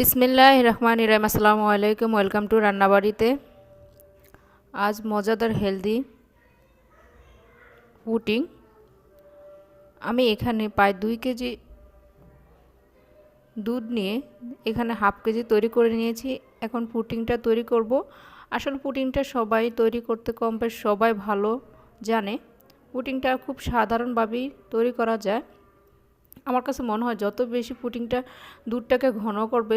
বিসমিল্লাহির রহমানির রহিম। আসসালামু আলাইকুম, ওয়েলকাম টু রান্নাবাড়িতে। আজ মজাদার হেলদি পুডিং। আমি এখানে প্রায় 2 কেজি দুধ নিয়ে এখানে হাফ কেজি তৈরি করে নিয়েছি। এখন পুডিংটা তৈরি করব। আসলে পুডিংটা সবাই তৈরি করতে কম বেশ সবাই ভালো জানে। পুডিংটা খুব সাধারণভাবেই তৈরি করা যায়। আমার কাছে মনে হয় যত বেশি পুডিংটা দুধটাকে ঘন করবে,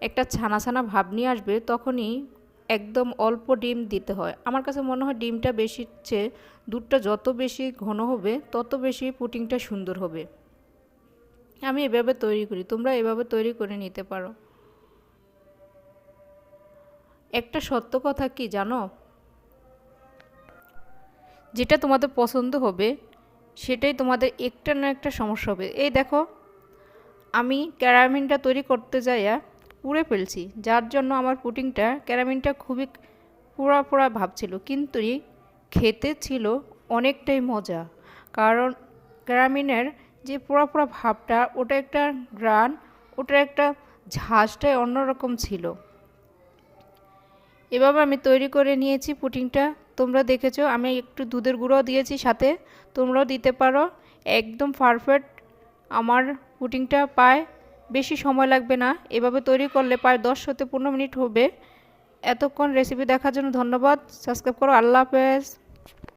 একটা ছানা ছানা ভাব নিয়ে আসবে, তখনই একদম অল্প ডিম দিতে হয়। আমার কাছে মনে হয় ডিমটা বেশি চেয়ে দুধটা যত বেশি ঘন হবে তত বেশি পুডিংটা সুন্দর হবে। আমি এভাবে তৈরি করি, তোমরা এভাবে তৈরি করে নিতে পারো। একটা সত্য কথা কি জানো, যেটা তোমাদের পছন্দ হবে সেটাই তোমাদের একটা না একটা সমস্যা হবে। এই দেখো, আমি ক্যারামেলটা তৈরি করতে যাইয়া পুড়ে ফেলছি, যার জন্য আমার পুডিংটা ক্যারামেলটা খুবই পোড়া পোড়া ভাব ছিল, কিন্তু খেতে ছিল অনেকটাই মজা। কারণ ক্যারামেলের যে পোড়া পোড়া ভাবটা, ওটা একটা গ্রান, ওটার একটা ঝাঁজটাই অন্যরকম ছিল। এভাবে আমি তৈরি করে নিয়েছি পুডিংটা। তোমরা দেখেছো আমি একটু দুধের গুঁড়ো দিয়েছি সাথে, তোমরাও দিতে পারো। একদম পারফেক্ট আমার পুডিংটা। পায় বেশি সময় লাগবে না, এভাবে তৈরি করলে প্রায় 10 হতে 15 মিনিট হবে। এতক্ষণ রেসিপি দেখার জন্য ধন্যবাদ। সাবস্ক্রাইব করো। আল্লাহ হাফেজ।